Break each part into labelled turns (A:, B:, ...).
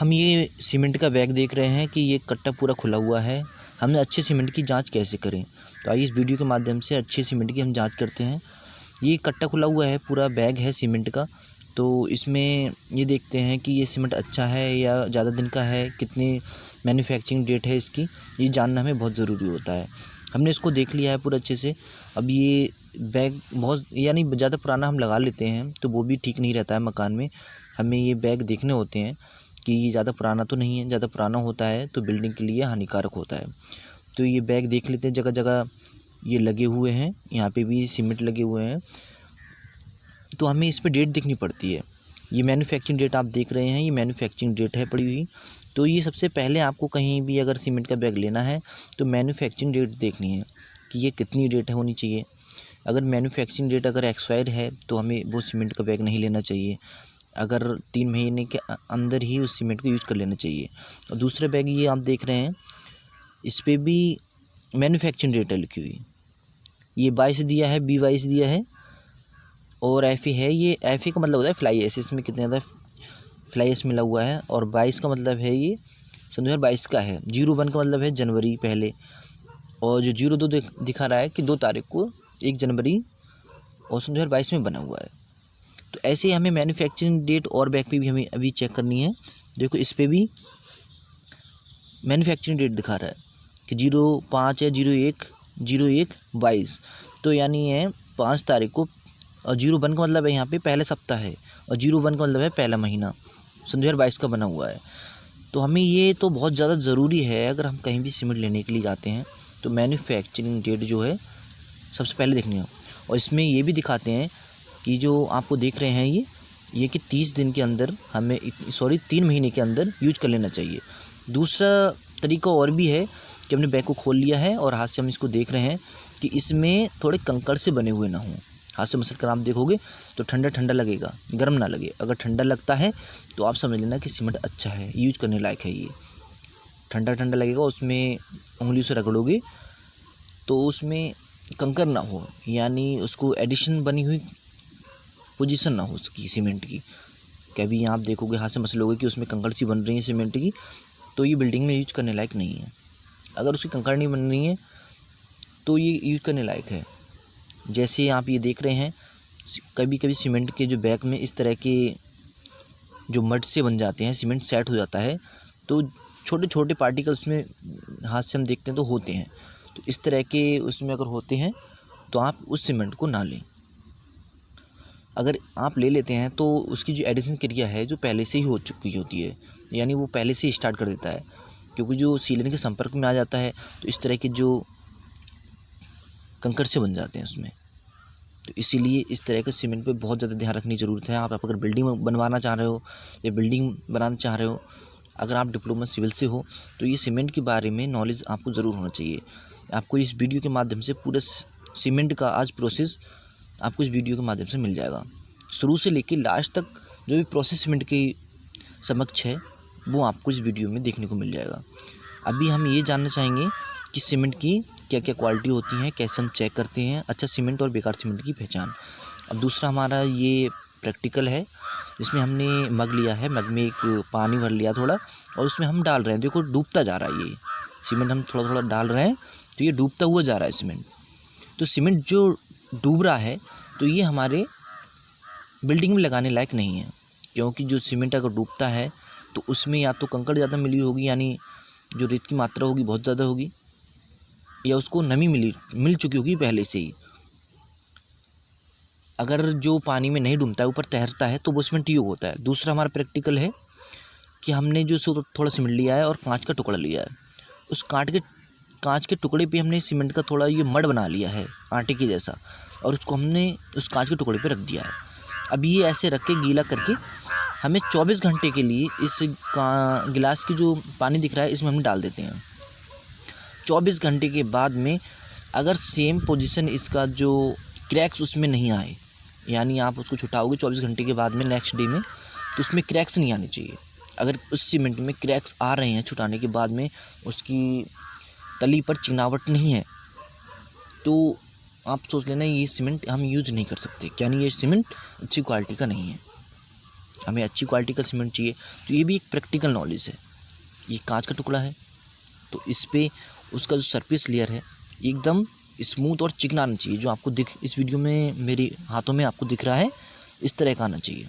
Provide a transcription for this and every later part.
A: हम ये सीमेंट का बैग देख रहे हैं कि ये कट्टा पूरा खुला हुआ है। हमें अच्छे सीमेंट की जांच कैसे करें, तो आइए इस वीडियो के माध्यम से अच्छे सीमेंट की हम जांच करते हैं। ये कट्टा खुला हुआ है, पूरा बैग है सीमेंट का। तो इसमें ये देखते हैं कि ये सीमेंट अच्छा है या ज़्यादा दिन का है, कितनी मैन्युफैक्चरिंग डेट है इसकी, ये जानना हमें बहुत ज़रूरी होता है। हमने इसको देख लिया है पूरा अच्छे से। अब ये बैग बहुत यानी ज़्यादा पुराना हम लगा लेते हैं तो वो भी ठीक नहीं रहता है मकान में। हमें ये बैग देखने होते हैं कि ये ज़्यादा पुराना तो नहीं है, ज़्यादा पुराना होता है तो बिल्डिंग के लिए हानिकारक होता है। तो ये बैग देख लेते हैं, जगह जगह ये लगे हुए हैं, यहाँ पे भी सीमेंट लगे हुए हैं। तो हमें इस पे डेट देखनी पड़ती है। ये मैन्युफैक्चरिंग डेट आप देख रहे हैं, ये मैन्युफैक्चरिंग डेट है पड़ी हुई। तो ये सबसे पहले आपको कहीं भी अगर सीमेंट का बैग लेना है तो मैन्युफैक्चरिंग डेट देखनी है कि ये कितनी डेट होनी चाहिए। अगर मैन्युफैक्चरिंग डेट अगर एक्सपायर है तो हमें वो सीमेंट का बैग नहीं लेना चाहिए। अगर 3 महीने के अंदर ही उस सीमेंट को यूज़ कर लेना चाहिए। और दूसरा बैग ये आप देख रहे हैं, इस पे भी मैन्युफैक्चरिंग डेट है लिखी हुई। ये 22 दिया है, B22 दिया है और FA है। ये FA का मतलब होता है फ्लाई एश, इसमें कितने ज़्यादा फ्लाई एश मिला हुआ है। और 22 का मतलब है ये सन 2022 का है। 01 का मतलब है जनवरी पहले, और जो 02 दिखा रहा है कि 2 तारीख को 1 जनवरी और सन 2022 में बना हुआ है। तो ऐसे ही हमें मैन्युफैक्चरिंग डेट और बैग पे भी हमें अभी चेक करनी है। देखो इस पे भी मैन्युफैक्चरिंग डेट दिखा रहा है कि 05 या 01/01/22, तो यानी है 5 तारीख को। और 01 का मतलब है यहाँ पे पहला सप्ताह है, और 01 का मतलब है पहला महीना, सन 2022 का बना हुआ है। तो हमें ये तो बहुत ज़्यादा ज़रूरी है, अगर हम कहीं भी सीमेंट लेने के लिए जाते हैं तो मैन्युफैक्चरिंग डेट जो है सबसे पहले देखनी है। और इसमें ये भी दिखाते हैं कि जो आपको देख रहे हैं ये कि 30 दिन के अंदर हमें 3 महीने के अंदर यूज कर लेना चाहिए। दूसरा तरीका और भी है कि हमने बैग को खोल लिया है और हाथ से हम इसको देख रहे हैं कि इसमें थोड़े कंकड़ से बने हुए ना हों। हाथ से मसल कर आप देखोगे तो ठंडा ठंडा लगेगा, गर्म ना लगे। अगर ठंडा लगता है तो आप समझ लेना कि सीमेंट अच्छा है, यूज करने लायक है। ये ठंडा ठंडा लगेगा, उसमें उंगली से रगड़ोगे तो उसमें कंकड़ ना हो, यानी उसको एडिशन बनी हुई पोजीशन ना हो उसकी सीमेंट की। कभी आप देखोगे हाथ से मसलोगे कि उसमें कंकड़ सी बन रही है सीमेंट की, तो ये बिल्डिंग में यूज करने लायक नहीं है। अगर उसकी कंकड़ नहीं बन रही है तो ये यूज करने लायक है। जैसे आप ये देख रहे हैं, कभी कभी सीमेंट के जो बैग में इस तरह के जो मड से बन जाते हैं, सीमेंट सेट हो जाता है तो छोटे छोटे पार्टिकल्स में हाथ से हम देखते हैं तो होते हैं। तो इस तरह के उसमें अगर होते हैं तो आप उस सीमेंट को ना लें। अगर आप ले लेते हैं तो उसकी जो एडिशन क्रिया है जो पहले से ही हो चुकी होती है, यानी वो पहले से ही स्टार्ट कर देता है, क्योंकि जो सीलन के संपर्क में आ जाता है तो इस तरह के जो कंकड़ से बन जाते हैं उसमें। तो इसीलिए इस तरह के सीमेंट पे बहुत ज़्यादा ध्यान रखने की ज़रूरत है। आप अगर बिल्डिंग बनवाना चाह रहे हो या बिल्डिंग बनाना चाह रहे हो, अगर आप डिप्लोमा सिविल से हो तो ये सीमेंट के बारे में नॉलेज आपको ज़रूर होना चाहिए। आपको इस वीडियो के माध्यम से पूरा सीमेंट का आज प्रोसेस आपको इस वीडियो के माध्यम से मिल जाएगा। शुरू से लेकर लास्ट तक जो भी प्रोसेस सीमेंट के समक्ष है वो आपको इस वीडियो में देखने को मिल जाएगा। अभी हम ये जानना चाहेंगे कि सीमेंट की क्या क्या क्वालिटी होती हैं, कैसे हम चेक करते हैं अच्छा सीमेंट और बेकार सीमेंट की पहचान। अब दूसरा हमारा ये प्रैक्टिकल है, जिसमें हमने मग लिया है, मग में एक पानी भर लिया थोड़ा, और उसमें हम डाल रहे हैं। देखो डूबता जा रहा है ये सीमेंट, हम थोड़ा थोड़ा डाल रहे हैं तो ये डूबता हुआ जा रहा है सीमेंट। तो सीमेंट जो डूब रहा है तो ये हमारे बिल्डिंग में लगाने लायक नहीं है, क्योंकि जो सीमेंट अगर डूबता है तो उसमें या तो कंकड़ ज़्यादा मिली होगी, यानी जो रेत की मात्रा होगी बहुत ज़्यादा होगी, या उसको नमी मिल चुकी होगी पहले से ही। अगर जो पानी में नहीं डूबता है, ऊपर तैरता है, तो वो सीमेंट योग होता है। दूसरा हमारा प्रैक्टिकल है कि हमने जो थोड़ा सीमेंट लिया है और कांच का टुकड़ा लिया है, उस कांच के टुकड़े पे हमने सीमेंट का थोड़ा ये मड बना लिया है आटे के जैसा, और उसको हमने उस कांच के टुकड़े पे रख दिया है। अब ये ऐसे रख के गीला करके हमें 24 घंटे के लिए इस गिलास की जो पानी दिख रहा है इसमें हम डाल देते हैं। 24 घंटे के बाद में अगर सेम पोजीशन इसका जो क्रैक्स उसमें नहीं आए, यानी आप उसको छुटाओगे 24 घंटे के बाद में नेक्स्ट डे में, तो उसमें क्रैक्स नहीं आने चाहिए। अगर उस सीमेंट में क्रैक्स आ रहे हैं छुटाने के बाद में, उसकी तली पर चिकनावट नहीं है, तो आप सोच लेना ये सीमेंट हम यूज नहीं कर सकते, यानी ये सीमेंट अच्छी क्वालिटी का नहीं है। हमें अच्छी क्वालिटी का सीमेंट चाहिए। तो ये भी एक प्रैक्टिकल नॉलेज है। ये कांच का टुकड़ा है, तो इस पे उसका जो सरफेस लेयर है एकदम स्मूथ और चिकना आना चाहिए, जो आपको इस वीडियो में मेरे हाथों में आपको दिख रहा है, इस तरह का आना चाहिए।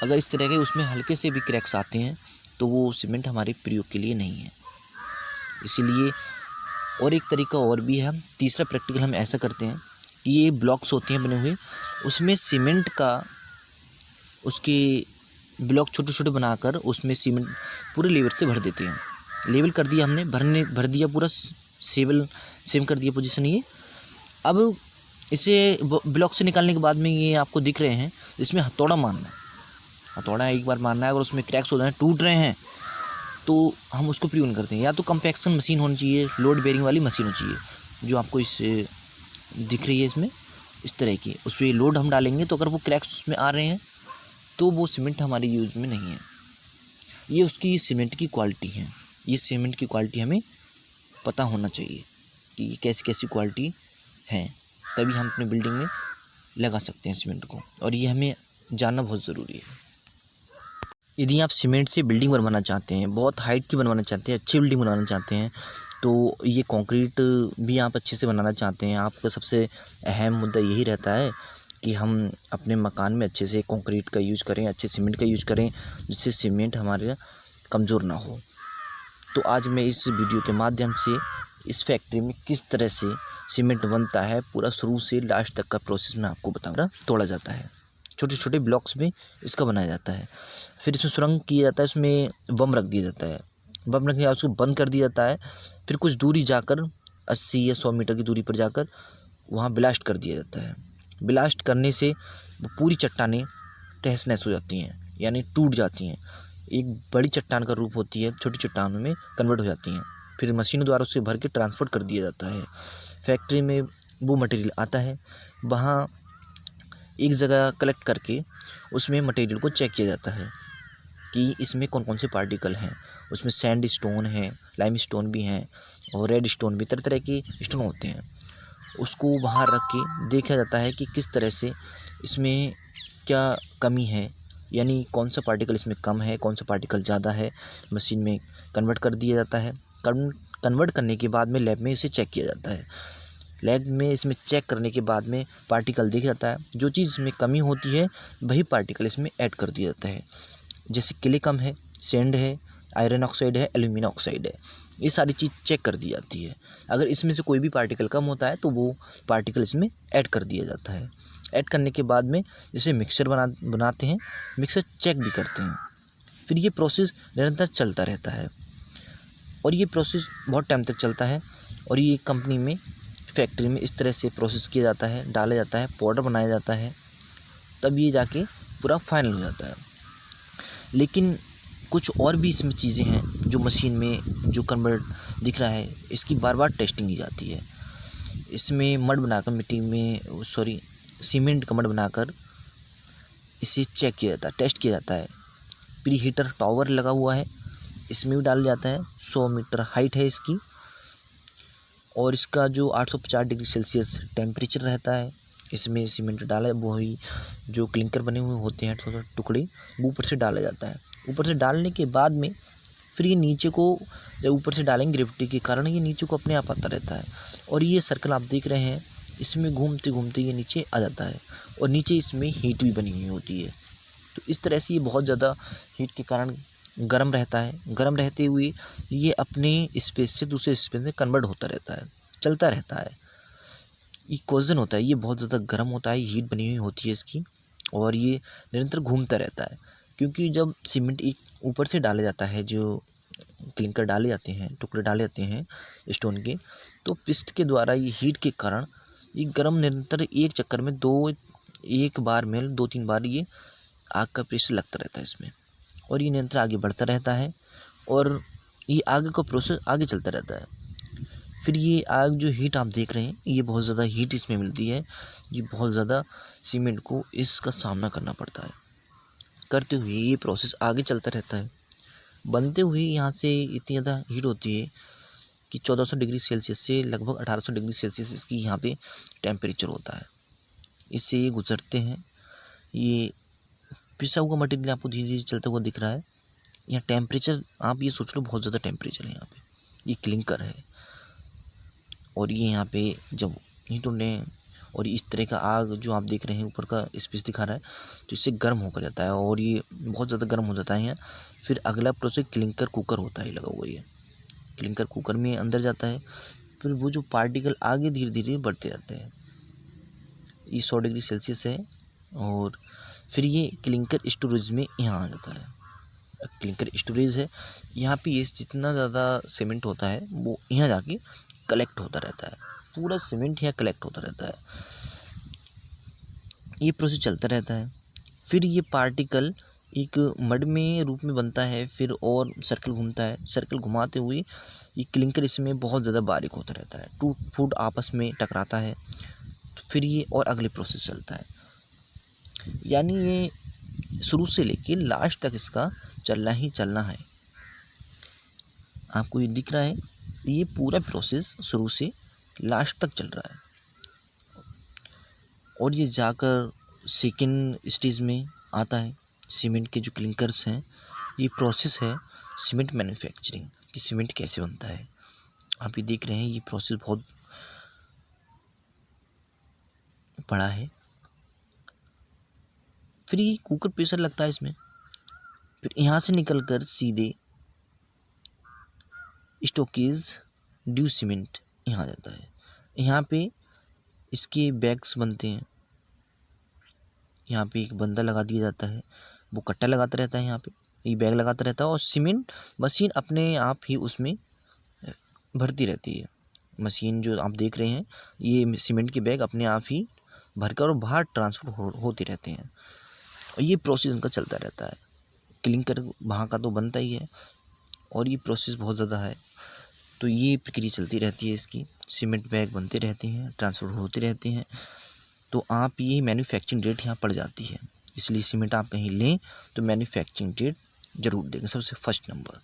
A: अगर इस तरह के उसमें हल्के से भी क्रैक्स आते हैं तो वो सीमेंट हमारे प्रयोग के लिए नहीं है। इसीलिए और एक तरीका और भी है, हम तीसरा प्रैक्टिकल हम ऐसा करते हैं कि ये ब्लॉक्स होते हैं बने हुए, उसमें सीमेंट का उसके ब्लॉक छोटे छोटे बनाकर उसमें सीमेंट पूरे लेवल से भर देते हैं। लेवल कर दिया हमने, भर दिया पूरा सेम कर दिया पोजीशन। ये अब इसे ब्लॉक से निकालने के बाद में ये आपको दिख रहे हैं, इसमें हथौड़ा मारना है। हथौड़ा एक बार मारना है, अगर उसमें क्रैक्स हो रहे हैं, टूट रहे हैं, तो हम उसको प्यून करते हैं। या तो कंपैक्शन मशीन होनी चाहिए, लोड बेरिंग वाली मशीन होनी चाहिए, जो आपको इस दिख रही है इसमें, इस तरह की। उस पर लोड हम डालेंगे तो अगर वो क्रैक्स उसमें आ रहे हैं तो वो सीमेंट हमारे यूज़ में नहीं है। ये उसकी सीमेंट की क्वालिटी है। ये सीमेंट की क्वालिटी हमें पता होना चाहिए कि ये कैसी कैसी क्वालिटी है, तभी हम अपने बिल्डिंग में लगा सकते हैं सीमेंट को, और ये हमें जानना बहुत ज़रूरी है। यदि आप सीमेंट से बिल्डिंग बनवाना चाहते हैं, बहुत हाइट की बनवाना चाहते हैं, अच्छी बिल्डिंग बनवाना चाहते हैं, तो ये कंक्रीट भी आप अच्छे से बनाना चाहते हैं, आपका सबसे अहम मुद्दा यही रहता है कि हम अपने मकान में अच्छे से कंक्रीट का यूज़ करें, अच्छे सीमेंट का यूज़ करें, जिससे सीमेंट हमारे कमज़ोर ना हो। तो आज मैं इस वीडियो के माध्यम से इस फैक्ट्री में किस तरह से सीमेंट बनता है, पूरा शुरू से लास्ट तक का प्रोसेस मैं आपको बताऊँगा। तोड़ा जाता है, छोटे छोटे ब्लॉक्स में इसका बनाया जाता है, फिर इसमें सुरंग किया जाता है, इसमें बम रख दिया जाता है, बम रखने के बाद उसको बंद कर दिया जाता है। फिर कुछ दूरी जाकर 80 या 100 मीटर की दूरी पर जाकर वहाँ ब्लास्ट कर दिया जाता है। ब्लास्ट करने से वो पूरी चट्टानें तहस नहस हो जाती हैं, यानी टूट जाती हैं, एक बड़ी चट्टान का रूप होती है, छोटी चट्टानों में कन्वर्ट हो जाती हैं। फिर मशीनों द्वारा उससे भर के ट्रांसफ़र कर दिया जाता है। फैक्ट्री में वो मटेरियल आता है, वहाँ एक जगह कलेक्ट करके उसमें मटेरियल को चेक किया जाता है कि इसमें कौन कौन से पार्टिकल हैं। उसमें सैंड स्टोन है, लाइम स्टोन भी हैं, और रेड स्टोन भी, तरह तरह के स्टोन होते हैं। उसको बाहर रख के देखा जाता है कि किस तरह से इसमें क्या कमी है, यानी कौन सा पार्टिकल इसमें कम है, कौन सा पार्टिकल ज़्यादा है। मशीन में कन्वर्ट कर दिया जाता है। कन्वर्ट करने के बाद में लैब में इसे चेक किया जाता है। लैब में इसमें चेक करने के बाद में पार्टिकल देखा जाता है, जो चीज़ इसमें कमी होती है वही पार्टिकल इसमें ऐड कर दिया जाता है। जैसे क्ले कम है, सैंड है, आयरन ऑक्साइड है, एल्यूमिनियम ऑक्साइड है, ये सारी चीज़ चेक कर दी जाती है। अगर इसमें से कोई भी पार्टिकल कम होता है तो वो पार्टिकल इसमें ऐड कर दिया जाता है। ऐड करने के बाद में जैसे मिक्सचर बनाते हैं, मिक्सचर चेक भी करते हैं। फिर ये प्रोसेस निरंतर चलता रहता है, और ये प्रोसेस बहुत टाइम तक चलता है। और ये कंपनी में, फैक्ट्री में इस तरह से प्रोसेस किया जाता है, डाला जाता है, पाउडर बनाया जाता है, तब ये जाके पूरा फाइनल हो जाता है। लेकिन कुछ और भी इसमें चीज़ें हैं जो मशीन में जो कन्वर्ट दिख रहा है, इसकी बार बार टेस्टिंग की जाती है। इसमें मड बनाकर सीमेंट का मड बनाकर इसे चेक किया जाता है, टेस्ट किया जाता है। प्री हीटर टावर लगा हुआ है, इसमें भी डाला जाता है। 100 मीटर हाइट है इसकी, और इसका जो 850 डिग्री सेल्सियस टेम्परेचर रहता है। इसमें सीमेंट डाला, वही जो क्लिंकर बने हुए होते हैं छोटे टुकड़े, वो ऊपर से डाला जाता है। ऊपर से डालने के बाद में फिर ये नीचे को, जब ऊपर से डालेंगे ग्रेविटी के कारण ये नीचे को अपने आप आता रहता है, और ये सर्कल आप देख रहे हैं, इसमें घूमते घूमते ये नीचे आ जाता है, और नीचे इसमें हीट भी बनी हुई होती है। तो इस तरह से ये बहुत ज़्यादा हीट के कारण गर्म रहता है। गर्म रहते हुए ये अपने स्पेस से दूसरे स्पेस में कन्वर्ट होता रहता है, चलता रहता है। ये कोज़न होता है, ये बहुत ज़्यादा गर्म होता है, हीट बनी हुई होती है इसकी, और ये निरंतर घूमता रहता है। क्योंकि जब सीमेंट एक ऊपर से डाला जाता है, जो क्लिंकर डाले जाते हैं, टुकड़े डाले जाते हैं स्टोन के, तो पिस्ट के द्वारा ये हीट के कारण ये गर्म निरंतर एक चक्कर में एक बार में 2-3 बार ये आग का प्रेशर लगता रहता है इसमें, और ये निरंतर आगे बढ़ता रहता है, और ये आगे का प्रोसेस आगे चलता रहता है। फिर ये आग जो हीट आप देख रहे हैं, ये बहुत ज़्यादा हीट इसमें मिलती है। ये बहुत ज़्यादा सीमेंट को इसका सामना करना पड़ता है। करते हुए ये प्रोसेस आगे चलता रहता है। बनते हुए यहाँ से इतनी ज़्यादा हीट होती है कि 1400 डिग्री सेल्सियस से लगभग 1800 डिग्री सेल्सियस इसकी यहाँ पे टेम्परेचर होता है। इससे ये गुजरते हैं, ये पिसा हुआ मटेरियल आपको धीरे धीरे चलता हुआ दिख रहा है। यहाँ टेम्परेचर आप ये सोच लो बहुत ज़्यादा टेम्परेचर है यहाँ पे। ये क्लिंकर है और ये यहाँ पे जब हीट होने और इस तरह का आग जो आप देख रहे हैं ऊपर का स्पेस दिखा रहा है, तो इससे गर्म होकर जाता है और ये बहुत ज़्यादा गर्म हो जाता है यहाँ। फिर अगला प्रोसेस क्लिंकर कुकर होता है लगा हुआ। ये क्लिंकर कुकर में अंदर जाता है, फिर वो जो पार्टिकल आगे धीरे धीरे बढ़ते जाते हैं। ये 100 डिग्री सेल्सियस है और फिर ये क्लिंकर स्टोरेज में यहाँ आ जाता है। क्लिंकर स्टोरेज है, यहाँ पे ये जितना ज़्यादा सीमेंट होता है वो यहाँ जाके कलेक्ट होता रहता है। पूरा सीमेंट यहाँ कलेक्ट होता रहता है। ये प्रोसेस चलता रहता है। फिर ये पार्टिकल एक मड में रूप में बनता है, फिर और सर्कल घूमता है। सर्कल घुमाते हुए ये क्लिंकर इसमें बहुत ज़्यादा बारीक होता रहता है, टूट फूट आपस में टकराता है। फिर ये और अगले प्रोसेस चलता है। यानी ये शुरू से लेके लास्ट तक इसका चलना ही चलना है। आपको ये दिख रहा है, ये पूरा प्रोसेस शुरू से लास्ट तक चल रहा है और ये जाकर सेकेंड स्टेज में आता है। सीमेंट के जो क्लिंकर्स हैं, ये प्रोसेस है सीमेंट मैन्युफैक्चरिंग कि सीमेंट कैसे बनता है। आप ये देख रहे हैं, ये प्रोसेस बहुत बड़ा है। फिर ये कुकर प्रेशर लगता है इसमें, फिर यहाँ से निकलकर सीधे स्टोकेज ड्यू सीमेंट यहाँ जाता है। यहाँ पे इसके बैग्स बनते हैं। यहाँ पे एक बंदा लगा दिया जाता है, वो कट्टा लगाता रहता है, यहाँ पे ये बैग लगाता रहता है और सीमेंट मशीन अपने आप ही उसमें भरती रहती है। मशीन जो आप देख रहे हैं, ये सीमेंट के बैग अपने आप ही भरकर और बाहर ट्रांसफर होते रहते हैं और ये प्रोसेस उनका चलता रहता है। क्लिंकर वहाँ का तो बनता ही है और ये प्रोसेस बहुत ज़्यादा है, तो ये प्रक्रिया चलती रहती है इसकी। सीमेंट बैग बनते रहते हैं, ट्रांसफ़र होते रहते हैं, तो आप ये मैन्युफैक्चरिंग डेट यहाँ पड़ जाती है। इसलिए सीमेंट आप कहीं लें तो मैन्युफैक्चरिंग डेट ज़रूर देंगे सबसे फर्स्ट नंबर।